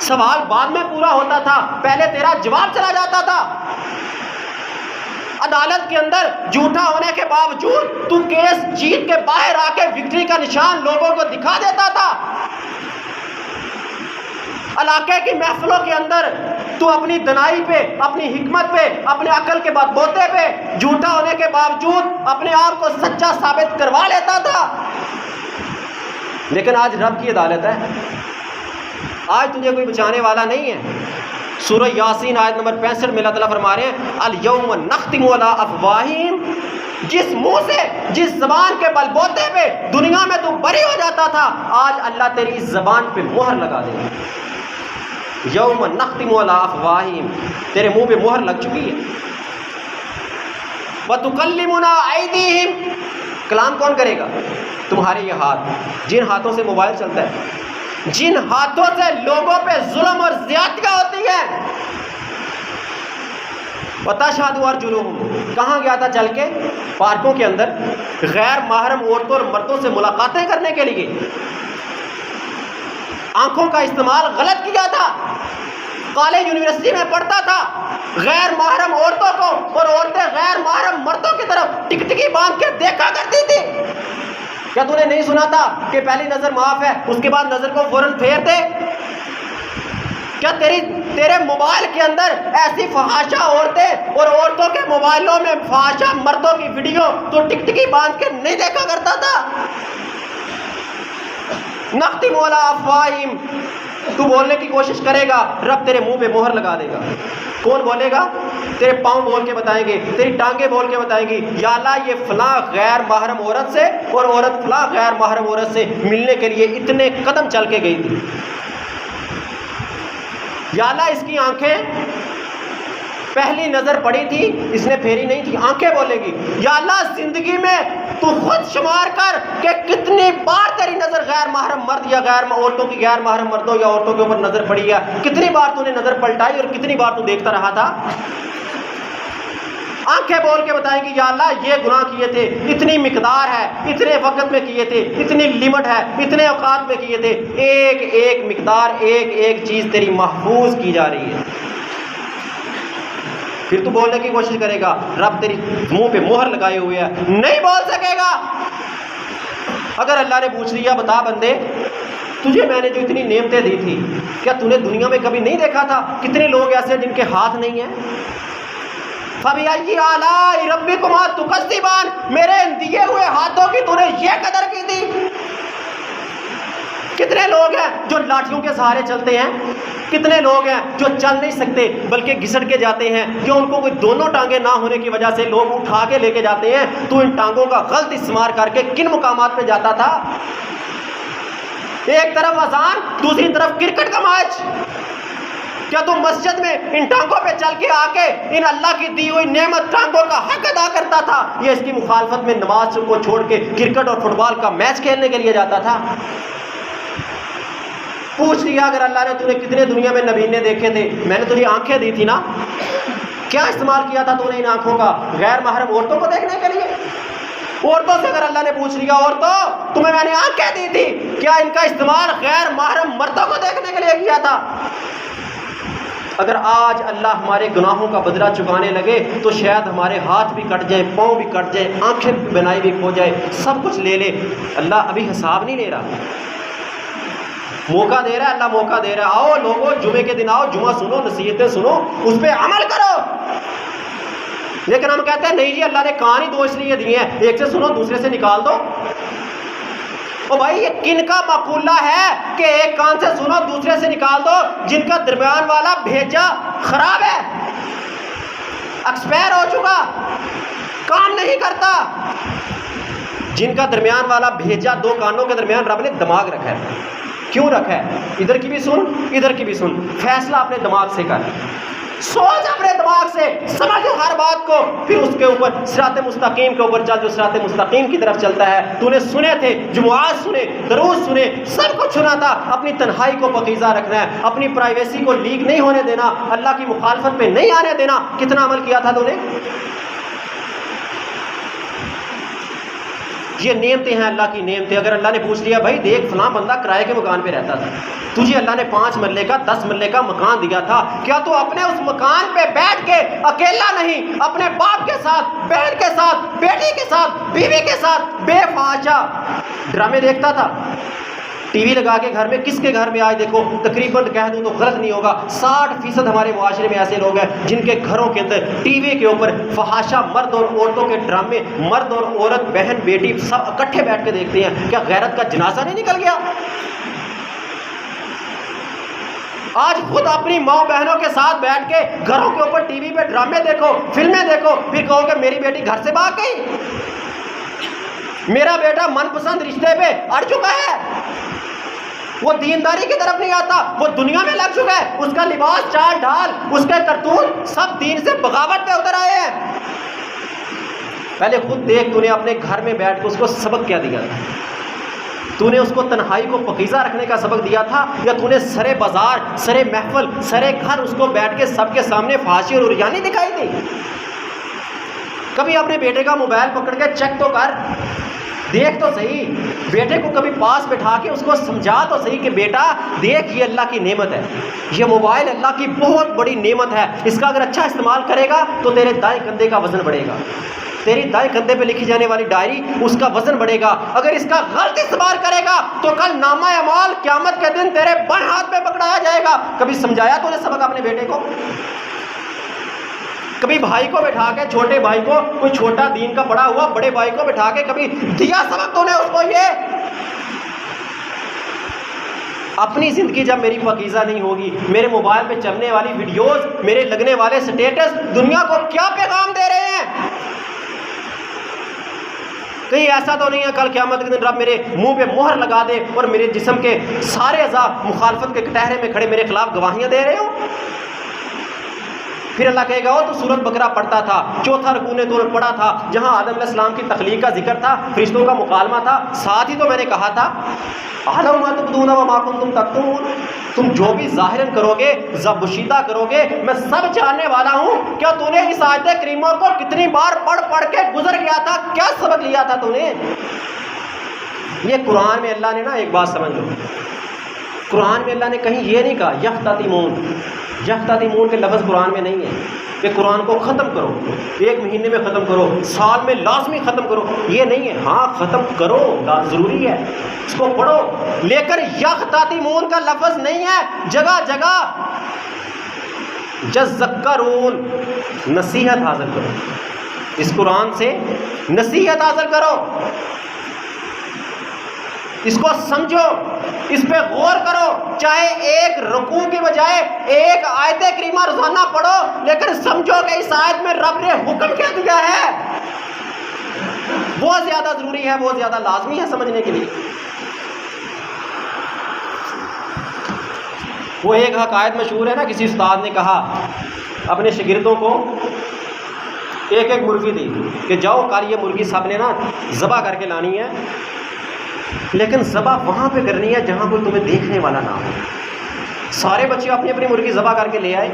سوال بعد میں پورا ہوتا تھا، پہلے تیرا جواب چلا جاتا تھا، عدالت کے اندر جھوٹا ہونے کے باوجود تو کیس جیت کے باہر آ کے وکٹری کا نشان لوگوں کو دکھا دیتا تھا، علاقے کی محفلوں کے اندر تو اپنی دنائی پہ، اپنی حکمت پہ، اپنے عقل کے بات بوتے پہ جھوٹا ہونے کے باوجود اپنے آپ کو سچا ثابت کروا لیتا تھا۔ لیکن آج رب کی عدالت ہے، آج تجھے کوئی بچانے والا نہیں ہے۔ سورہ یاسین آیت نمبر 65 میں اللہ تعالیٰ فرما رہے ہیں الیوم نختم علی افواہہم، جس منہ سے، جس زبان کے بل بوتے پہ دنیا میں تو بری ہو جاتا تھا، آج اللہ تیری اس زبان پہ مہر لگا دے گا۔ یوم نختم علی افواہہم، تیرے منہ پہ مہر لگ چکی ہے۔ وتکلمنا ایدیہم، کلام کون کرے گا؟ تمہارے یہ ہاتھ، جن ہاتھوں سے موبائل چلتا ہے، جن ہاتھوں سے لوگوں پہ ظلم اور زیادتیاں ہوتی ہیں۔ وتشہد ارجلہم، کہاں گیا تھا چل کے؟ پارکوں کے اندر غیر محرم عورتوں اور مردوں سے ملاقاتیں کرنے کے لیے، آنکھوں کا استعمال غلط کیا تھا، کالج یونیورسٹی میں پڑھتا تھا، غیر محرم عورتوں کو اور عورتیں غیر محرم مردوں کی طرف ٹکٹکی باندھ کے دیکھا کرتی تھی۔ کیا تو نے نہیں سنا تھا کہ پہلی نظر معاف ہے، اس کے بعد نظر کو فوراً پھیر دے؟ کیا تیرے موبائل کے اندر ایسی فحاشہ عورتیں اور عورتوں کے موبائلوں میں فحاشہ مردوں کی ویڈیو تو ٹکٹکی باندھ کے نہیں دیکھا کرتا تھا؟ نختم علی افواہہم، تو بولنے کی کوشش کرے گا، رب تیرے منہ پہ مہر لگا دے گا۔ کون بولے گا؟ تیرے پاؤں بول کے بتائیں گے، تیری ٹانگیں بول کے بتائیں گی یا اللہ یہ فلاں غیر محرم عورت سے اور عورت فلاں غیر محرم عورت سے ملنے کے لیے اتنے قدم چل کے گئی تھی، یا اللہ اس کی آنکھیں پہلی نظر پڑی تھی، اس نے پھیری نہیں تھی۔ آنکھیں بولے گی یا اللہ زندگی میں تو خود شمار کر کہ کتنی بار تیری نظر غیر محرم مرد یا غیر عورتوں کی، غیر محرم مردوں یا عورتوں کے اوپر نظر پڑی ہے، کتنی بار تو نے نظر پلٹائی اور کتنی بار تو دیکھتا رہا تھا۔ آنکھیں بول کے بتائیں گی یا اللہ یہ گناہ کیے تھے، اتنی مقدار ہے، اتنے وقت میں کیے تھے، اتنی لمٹ ہے، اتنے اوقات میں کیے تھے، ایک ایک مقدار، ایک ایک چیز تیری محفوظ کی جا رہی ہے۔ پھر تو بولنے کی کوشش کرے گا، رب تیری منہ پہ مہر لگائے ہوئے ہے، نہیں بول سکے گا۔ اگر اللہ نے پوچھ لیا بتا بندے تجھے میں نے جو اتنی نعمتیں دی تھی، کیا تو نے دنیا میں کبھی نہیں دیکھا تھا کتنے لوگ ایسے ہیں جن کے ہاتھ نہیں ہیں؟ فَبِأَيِّ آلَاءِ رَبِّكُمَا تُكَذِّبَانِ، میرے دیے ہوئے ہاتھوں کی تو نے یہ قدر کی تھی۔ کتنے لوگ ہیں جو لاٹھیوں کے سہارے چلتے ہیں، کتنے لوگ ہیں جو چل نہیں سکتے بلکہ گھسٹ کے جاتے ہیں، جو ان کو کوئی دونوں ٹانگیں نہ ہونے کی وجہ سے لوگ اٹھا کے لے کے جاتے ہیں، تو ان ٹانگوں کا غلط استعمال کر کے کن مقامات پہ جاتا تھا؟ ایک طرف اذان، دوسری طرف کرکٹ کا میچ۔ کیا تم مسجد میں ان ٹانگوں پہ چل کے آ کے ان اللہ کی دی ہوئی نعمت ٹانگوں کا حق ادا کرتا تھا، یہ اس کی مخالفت میں نماز کو چھوڑ کے کرکٹ اور فٹ بال کا میچ کھیلنے کے لیے جاتا تھا؟ پوچھ لیا اگر اللہ نے تُو نے کتنے دنیا میں نبینے دیکھے تھے، میں نے تجھے آنکھیں دی تھی نا، کیا استعمال کیا تھا تو نے ان آنکھوں کا؟ غیر محرم عورتوں کو دیکھنے کے لیے؟ عورتوں سے اگر اللہ نے پوچھ لیا عورتوں تمہیں میں نے آنکھیں دی تھی، کیا ان کا استعمال غیر محرم مردوں کو دیکھنے کے لیے کیا تھا؟ اگر آج اللہ ہمارے گناہوں کا بدلہ چکانے لگے تو شاید ہمارے ہاتھ بھی کٹ جائیں، پاؤں بھی کٹ جائیں، آنکھیں بنائی بھی کھو جائے، سب کچھ لے لے۔ اللہ ابھی حساب نہیں لے رہا، موقع دے رہا ہے، اللہ موقع دے رہا ہے، آؤ لوگوں جمعے کے دن آؤ، جمعہ سنو، نصیحتیں سنو، اس پہ عمل کرو۔ لیکن ہم کہتے ہیں نہیں جی اللہ نے کہانی دو اس لیے دی ہیں، ایک سے سنو دوسرے سے نکال دو۔ او بھائی یہ کن کا مقولہ ہے کہ ایک کان سے سنو دوسرے سے نکال دو، جن کا درمیان والا بھیجا خراب ہے، ایکسپائر ہو چکا، کام نہیں کرتا، جن کا درمیان والا بھیجا دو کانوں کے درمیان رب نے دماغ رکھا ہے. کیوں رکھا ہے؟ ادھر کی بھی سن ادھر کی بھی سن، فیصلہ اپنے دماغ سے کر، سوچ اپنے دماغ سے، سمجھ ہر بات کو، پھر اس کے اوپر صراط مستقیم کے اوپر چل، جو صراط مستقیم کی طرف چلتا ہے. تو نے سنے تھے، جمعات سنے، دروز سنے، سب کچھ سنا تھا. اپنی تنہائی کو پاکیزہ رکھنا ہے، اپنی پرائیویسی کو لیک نہیں ہونے دینا، اللہ کی مخالفت پہ نہیں آنے دینا. کتنا عمل کیا تھا تو نے؟ یہ نعمتیں ہیں اللہ کی نعمتیں. اگر اللہ نے پوچھ لیا بھائی دیکھ فلاں بندہ کرائے کے مکان پہ رہتا تھا، تجھے اللہ نے 5 مرلے کا 10 مرلے کا مکان دیا تھا، کیا تو اپنے اس مکان پہ بیٹھ کے اکیلا نہیں، اپنے باپ کے ساتھ، بہن کے ساتھ، بیٹی کے ساتھ، بیوی کے ساتھ بے فحاشا ڈرامے دیکھتا تھا؟ ٹی وی لگا کے گھر میں، کس کے گھر میں آج دیکھو تقریباً کہہ دوں تو غلط نہیں ہوگا 60% ہمارے معاشرے میں ایسے لوگ ہیں جن کے گھروں کے اندر ٹی وی کے اوپر فحاشا مرد اور عورتوں کے ڈرامے، مرد اور عورت، بہن بیٹی سب اکٹھے بیٹھ کے دیکھتے ہیں. کیا غیرت کا جنازہ نہیں نکل گیا؟ آج خود اپنی ماں بہنوں کے ساتھ بیٹھ کے گھروں کے اوپر ٹی وی پہ ڈرامے دیکھو، فلمیں دیکھو، پھر کہو کہ میری بیٹی گھر سے بھاگ گئی، میرا بیٹا من پسند رشتے پہ اڑ چکا ہے، وہ دینداری کی طرف نہیں آتا، وہ دنیا میں لگ چکا ہے، اس کا لباس چال ڈھال، اس کے کرتوت سب دین سے بغاوت پہ اتر آئے ہیں. پہلے خود دیکھ تو نے اپنے گھر میں بیٹھ کے اس کو سبق کیا دیا تھا؟ تو نے اس کو تنہائی کو پاکیزہ رکھنے کا سبق دیا تھا، یا تو نے سرے بازار، سرے محفل، سرے گھر اس کو بیٹھ کے سب کے سامنے فحاشی اور عریانی دکھائی دی؟ کبھی اپنے بیٹے کا موبائل پکڑ کے چیک تو کر، دیکھ تو صحیح، بیٹے کو کبھی پاس بٹھا کے اس کو سمجھا تو صحیح کہ بیٹا دیکھ یہ اللہ کی نعمت ہے، یہ موبائل اللہ کی بہت بڑی نعمت ہے، اس کا اگر اچھا استعمال کرے گا تو تیرے دائیں کندھے کا وزن بڑھے گا، تیری دائیں کندھے پہ لکھی جانے والی ڈائری اس کا وزن بڑھے گا. اگر اس کا غلط استعمال کرے گا تو کل نامہ اعمال قیامت کے دن تیرے بائیں ہاتھ پہ پکڑایا جائے گا. کبھی سمجھایا تو نے سبق اپنے بیٹے کو؟ کبھی بھائی کو بٹھا کے، چھوٹے بھائی کو، کوئی چھوٹا دین کا بڑا ہوا بڑے بھائی کو بٹھا کے کبھی دیا سبق تو نے اس کو؟ یہ اپنی زندگی جب میری پاکیزہ نہیں ہوگی، میرے موبائل پہ چلنے والی ویڈیوز، میرے لگنے والے سٹیٹس دنیا کو کیا پیغام دے رہے ہیں؟ کہیں ایسا تو نہیں ہے کل قیامت کے دن رب میرے منہ پہ مہر لگا دے اور میرے جسم کے سارے اعضاء مخالفت کے کٹہرے میں کھڑے میرے خلاف گواہیاں دے رہے ہوں؟ پھر اللہ کہے گا وہ تو سورۃ بقرہ پڑھتا تھا، چوتھا رکوع نے تو پڑھا تھا جہاں آدم علیہ السلام کی تخلیق کا ذکر تھا، فرشتوں کا مکالمہ تھا، ساتھ ہی تو میں نے کہا تھا اعلم ما تبدون وما کنتم تکتمون، تم جو بھی ظاہراً کرو گے، زبشیدہ کرو گے، میں سب جاننے والا ہوں. کیا تو نے اس آیت کریمہ کو کتنی بار پڑھ کے گزر گیا تھا؟ کیا سبق لیا تھا تو نے؟ یہ قرآن میں اللہ نے نا ایک بات سمجھ لو، قرآن میں اللہ نے کہیں یہ نہیں کہا یختتمون، یختتمون کے لفظ قرآن میں نہیں ہے کہ قرآن کو ختم کرو، 1 مہینے میں ختم کرو، سال میں لازمی ختم کرو، یہ نہیں ہے. ہاں ختم کرو، ضروری ہے، اس کو پڑھو، لیکن یختتمون کا لفظ نہیں ہے. جگہ جگہ یذکرون، نصیحت حاصل کرو، اس قرآن سے نصیحت حاصل کرو، اس کو سمجھو، اس پہ غور کرو. چاہے ایک رکوع کی بجائے ایک آیت کریمہ روزانہ پڑھو، لیکن سمجھو کہ اس آیت میں رب نے حکم کیا دیا ہے، بہت زیادہ ضروری ہے، بہت زیادہ لازمی ہے سمجھنے کے لیے. وہ ایک حکایت مشہور ہے نا، کسی استاد نے کہا اپنے شاگردوں کو ایک مرغی دی کہ جاؤ کل یہ مرغی سب نے نا ذبح کر کے لانی ہے، لیکن ذبح وہاں پہ کرنی ہے جہاں کوئی تمہیں دیکھنے والا نہ ہو. سارے بچے اپنی اپنی مرغی ذبح کر کے لے آئے،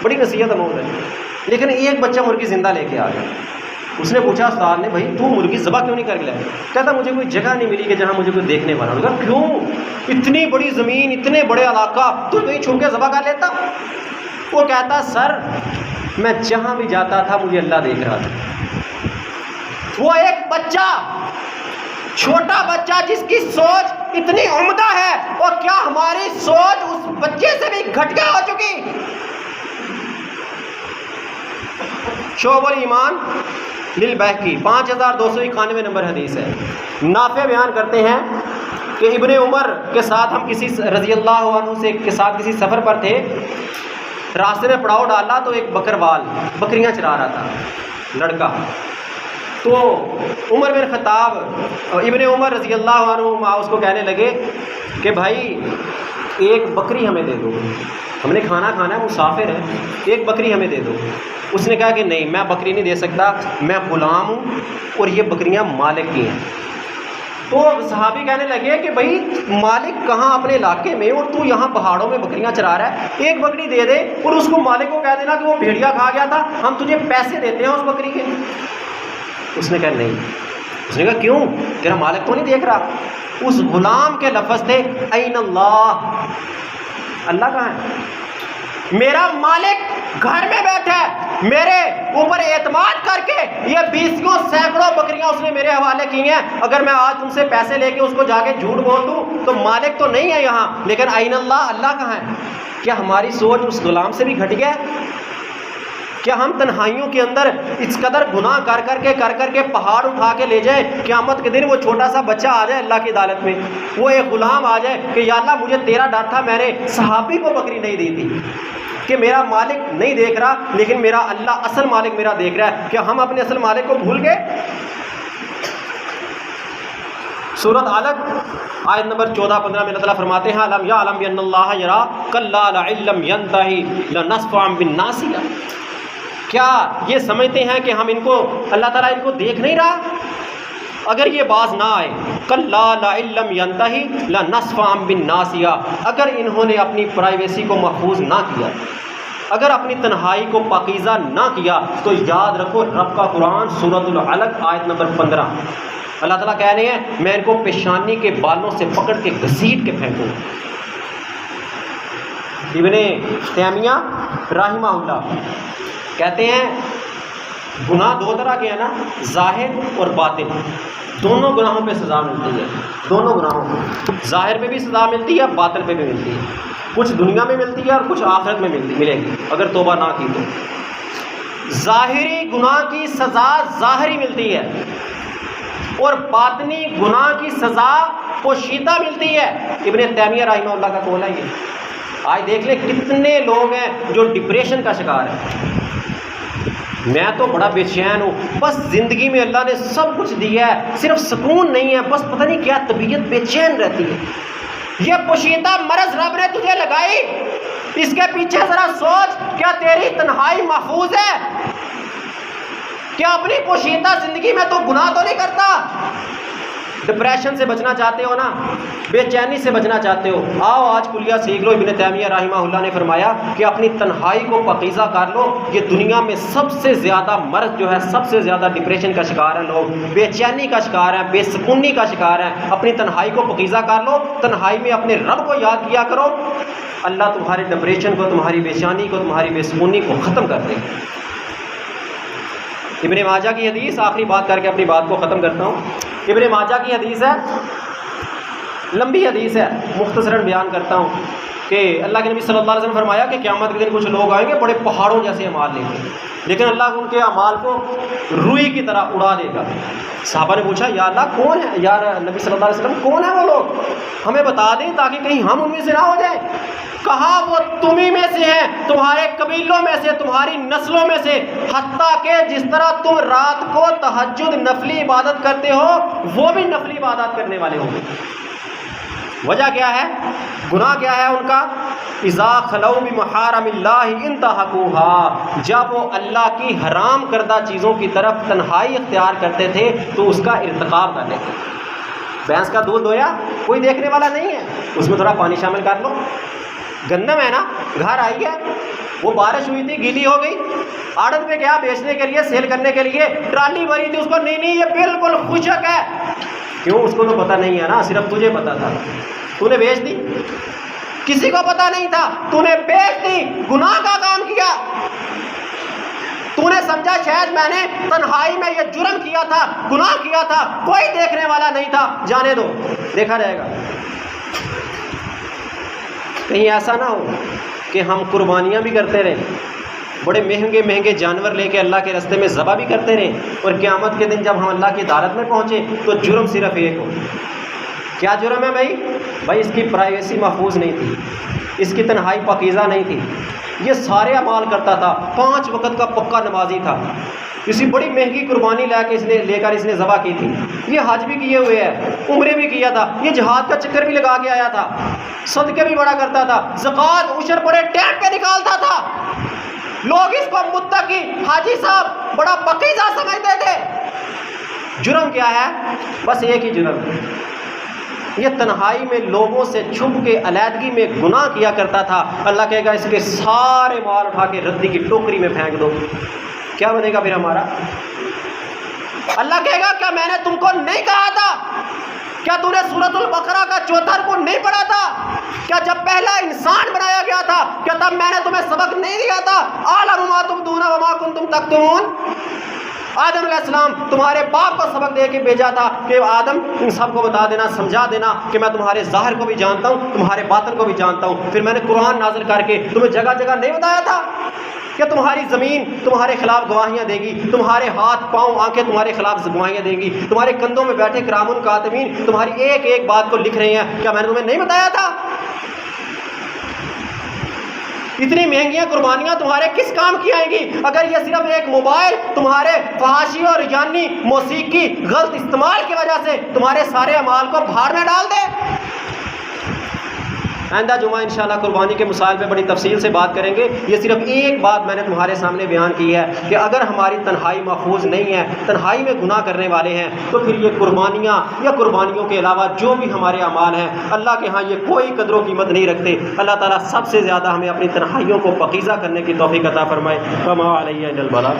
بڑی نصیحت امور ہے، لیکن ایک بچہ مرغی زندہ لے کے آ گیا. اس نے پوچھا استاد نے بھائی تو مرغی ذبح کیوں نہیں کر کے لائے؟ کہتا مجھے کوئی جگہ نہیں ملی کہ جہاں مجھے کوئی دیکھنے والا ہو. کہا کیوں؟ اتنی بڑی زمین، اتنے بڑے علاقہ، تو کہیں چھو کے ذبح کر لیتا؟ وہ کہتا سر میں جہاں بھی جاتا تھا مجھے اللہ دیکھ رہا تھا. وہ ایک بچہ، چھوٹا بچہ جس کی سوچ اتنی عمدہ ہے، اور کیا ہماری سوچ اس بچے سے بھی گھٹیا ہو چکی؟ شعب الایمان للبیہقی 5291 نمبر حدیث ہے. نافع بیان کرتے ہیں کہ ابن عمر کے ساتھ ہم کسی رضی اللہ عنہ کے ساتھ کسی سفر پر تھے، راستے میں پڑاؤ ڈالا تو ایک بکروال بکریاں چرا رہا تھا لڑکا، تو عمر بن خطاب ابن عمر رضی اللہ عنہ اس کو کہنے لگے کہ بھائی ایک بکری ہمیں دے دو، ہم نے کھانا کھانا ہے، مسافر ہے، ایک بکری ہمیں دے دو۔ اس نے کہا کہ نہیں، میں بکری نہیں دے سکتا، میں غلام ہوں اور یہ بکریاں مالک کی ہیں۔ تو صحابی کہنے لگے کہ بھائی مالک کہاں اپنے علاقے میں، اور تو یہاں پہاڑوں میں بکریاں چرا رہا ہے، ایک بکری دے دے اور اس کو مالک کو کہہ دینا کہ وہ بھیڑیا کھا گیا تھا، ہم تجھے پیسے دیتے ہیں اس بکری کے۔ اس نے کہا نہیں۔ اس نے کہا کیوں؟ تیرا مالک تو نہیں دیکھ رہا؟ اس غلام کے لفظ تھے این اللہ، اللہ کہاں ہے؟ میرا مالک گھر میں بیٹھا ہے، میرے اوپر اعتماد کر کے یہ 20 سینکڑوں بکریاں اس نے میرے حوالے کی ہیں، اگر میں آج تم سے پیسے لے کے اس کو جا کے جھوٹ بول دوں تو مالک تو نہیں ہے یہاں، لیکن این اللہ، اللہ کہاں ہے؟ کیا ہماری سوچ اس غلام سے بھی گھٹیا ہے؟ کیا ہم تنہائیوں کے اندر اس قدر گناہ کر کر کے پہاڑ اٹھا کے لے جائیں، قیامت کے دن وہ چھوٹا سا بچہ آ جائے اللہ کی عدالت میں، وہ ایک غلام آ جائے کہ یا اللہ مجھے تیرا ڈر تھا، میں نے صحابی کو بکری نہیں دی تھی، کہ میرا مالک نہیں دیکھ رہا لیکن میرا اللہ اصل مالک میرا دیکھ رہا ہے۔ کیا ہم اپنے اصل مالک کو بھول گئے؟ سورۃ علق آیت نمبر 14-15 میں اللہ تعالیٰ فرماتے ہیں الم یعلم بان اللہ یرا کلا لئن لم ینتہی لنسفعا بالناصیہ۔ کیا یہ سمجھتے ہیں کہ ہم ان کو، اللہ تعالیٰ ان کو دیکھ نہیں رہا؟ اگر یہ باز نہ آئے، کلا لئن لم ینتہی لنسفعا بالناصیہ، اگر انہوں نے اپنی پرائیویسی کو محفوظ نہ کیا، اگر اپنی تنہائی کو پاکیزہ نہ کیا، تو یاد رکھو رب کا قرآن سورۃ العلق آیت نمبر 15، اللہ تعالیٰ کہہ رہے ہیں میں ان کو پیشانی کے بالوں سے پکڑ کے گھسیٹ کے پھینکوں۔ ابن تیمیہ رحمہ اللہ کہتے ہیں گناہ دو طرح کے ہیں نا، ظاہر اور باطن، دونوں گناہوں پہ سزا ملتی ہے، دونوں گناہوں پہ ظاہر پہ بھی سزا ملتی ہے، باطن پہ بھی ملتی ہے، کچھ دنیا میں ملتی ہے اور کچھ آخرت میں ملے گی اگر توبہ نہ کی تو۔ ظاہری گناہ کی سزا ظاہری ملتی ہے اور باطنی گناہ کی سزا پوشیدہ ملتی ہے، ابن تیمیہ رحمہ اللہ کا قول ہے یہ۔ آج دیکھ لیں کتنے لوگ ہیں جو ڈپریشن کا شکار ہیں، میں تو بڑا بے چین ہوں، بس زندگی میں اللہ نے سب کچھ دیا ہے، صرف سکون نہیں ہے، بس پتہ نہیں کیا طبیعت بے چین رہتی ہے۔ یہ پوشیدہ مرض رب نے تجھے لگائی، اس کے پیچھے ذرا سوچ، کیا تیری تنہائی محفوظ ہے؟ کیا اپنی پوشیدہ زندگی میں تو گناہ تو نہیں کرتا؟ ڈپریشن سے بچنا چاہتے ہو نا، بے چینی سے بچنا چاہتے ہو، آؤ آج کلیہ سیکھ لو۔ ابن تیمیہ رحمہ اللہ نے فرمایا کہ اپنی تنہائی کو پاکیزہ کر لو۔ یہ دنیا میں سب سے زیادہ مرض جو ہے، سب سے زیادہ ڈپریشن کا شکار ہیں لوگ، بے چینی کا شکار ہیں، بے سکونی کا شکار ہیں۔ اپنی تنہائی کو پاکیزہ کر لو، تنہائی میں اپنے رب کو یاد کیا کرو، اللہ تمہارے ڈپریشن کو، تمہاری بے چینی کو، تمہاری بے سکونی کو ختم کر دے گا۔ ابن ماجہ کی حدیث، آخری بات کر کے اپنی بات کو ختم کرتا ہوں۔ ابن ماجہ کی حدیث ہے، لمبی حدیث ہے، مختصراً بیان کرتا ہوں کہ اللہ کے نبی صلی اللہ علیہ وسلم فرمایا کہ قیامت کے دن کچھ لوگ آئیں گے بڑے پہاڑوں جیسے اعمال لے کے، لیکن اللہ ان کے اعمال کو روئی کی طرح اڑا دے گا۔ صحابہ نے پوچھا یا اللہ کون ہے، یا نبی صلی اللہ علیہ وسلم کون ہے وہ لوگ، ہمیں بتا دیں تاکہ کہیں ہم ان میں سے نہ ہو جائیں۔ کہا وہ تمہیں میں سے ہیں، تمہارے قبیلوں میں سے، تمہاری نسلوں میں سے، حتیٰ کہ جس طرح تم رات کو تہجد نفلی عبادت کرتے ہو وہ بھی نفلی عبادت کرنے والے ہوں گے۔ وجہ کیا ہے؟ گناہ کیا ہے ان کا؟ اذا خلو بمحارم اللہ انتہکوہا، جب وہ اللہ کی حرام کردہ چیزوں کی طرف تنہائی اختیار کرتے تھے تو اس کا ارتکاب کر لیتے۔ بھینس کا دودھ دھویا، کوئی دیکھنے والا نہیں ہے، اس میں تھوڑا پانی شامل کر لو۔ گندم ہے نا، گھر آئی ہے، وہ بارش ہوئی تھی گیلی ہو گئی، آڑت پہ گیا بیچنے کے لیے، سیل کرنے کے لیے، ٹرالی بھری تھی، اس کو نہیں یہ بالکل خشک ہے۔ کیوں؟ اس کو تو پتہ نہیں ہے نا، صرف تجھے پتہ تھا، تو نے بیچ دی، کسی کو پتہ نہیں تھا، تو نے بیچ دی، گناہ کا کام کیا۔ تو نے سمجھا شاید میں نے تنہائی میں یہ جرم کیا تھا، گناہ کیا تھا، کوئی دیکھنے والا نہیں تھا، جانے دو، دیکھا جائے گا۔ کہیں ایسا نہ ہو کہ ہم قربانیاں بھی کرتے رہیں، بڑے مہنگے مہنگے جانور لے کے اللہ کے راستے میں ذبح بھی کرتے رہیں، اور قیامت کے دن جب ہم اللہ کی عدالت میں پہنچے تو جرم صرف ایک ہو، کیا جرم ہے بھائی؟ بھائی اس کی پرائیویسی محفوظ نہیں تھی، اس کی تنہائی پاکیزہ نہیں تھی، یہ سارے اعمال کرتا تھا، 5 وقت کا پکا نمازی تھا، اسی بڑی مہنگی قربانی لے کر اس نے ذبح کی تھی، یہ حج بھی کیے ہوئے ہے، عمرے بھی کیا تھا، یہ جہاد کا چکر بھی لگا کے آیا تھا، صدقے بھی بڑا کرتا تھا، زکوٰۃ عشر بڑے ٹائم پہ نکالتا تھا، لوگ اس کو متقی حاجی صاحب بڑا پاکیزہ سمجھتے تھے۔ جرم کیا ہے؟ بس ایک ہی جرم ہے، یہ تنہائی میں لوگوں سے چھپ کے علیحدگی میں گناہ کیا کرتا تھا۔ اللہ کہے گا اس کے سارے مال اٹھا کے ردی کی ٹوکری میں پھینک دو، کیا بنے گا پھر ہمارا؟ اللہ کہے گا کیا میں نے تم کو نہیں کہا تھا؟ کیا تم نے سورۃ البقرہ کا 4 رکوع نہیں پڑھا تھا؟ کیا جب پہلا انسان بنایا گیا تھا کیا تب میں نے تمہیں سبق نہیں دیا تھا؟ اعلم ما تبدون وما کنتم تکتمون۔ آدم علیہ السلام تمہارے باپ کو سبق دے کے بھیجا تھا کہ آدم ان سب کو بتا دینا، سمجھا دینا کہ میں تمہارے ظاہر کو بھی جانتا ہوں، تمہارے باطن کو بھی جانتا ہوں۔ پھر میں نے قرآن نازل کر کے تمہیں جگہ جگہ نہیں بتایا تھا کہ تمہاری زمین تمہارے خلاف گواہیاں دے گی، تمہارے ہاتھ پاؤں آنکھیں تمہارے خلاف گواہیاں دیں گی، تمہارے کندھوں میں بیٹھے کرام الکاتبین تمہاری ایک ایک بات کو لکھ رہے ہیں، کیا میں نے تمہیں نہیں بتایا تھا؟ اتنی مہنگیاں قربانیاں تمہارے کس کام کی آئیں گی اگر یہ صرف ایک موبائل تمہارے فحاشی اور یعنی موسیقی غلط استعمال کی وجہ سے تمہارے سارے اعمال کو بھار میں ڈال دے؟ آئندہ جمعہ انشاءاللہ قربانی کے مسائل پہ بڑی تفصیل سے بات کریں گے۔ یہ صرف ایک بات میں نے تمہارے سامنے بیان کی ہے کہ اگر ہماری تنہائی محفوظ نہیں ہے، تنہائی میں گناہ کرنے والے ہیں، تو پھر یہ قربانیاں یا قربانیوں کے علاوہ جو بھی ہمارے اعمال ہیں اللہ کے ہاں یہ کوئی قدر و قیمت نہیں رکھتے۔ اللہ تعالیٰ سب سے زیادہ ہمیں اپنی تنہائیوں کو پاکیزہ کرنے کی توفیق عطا فرمائے۔ وما علیہ الا البلاغ۔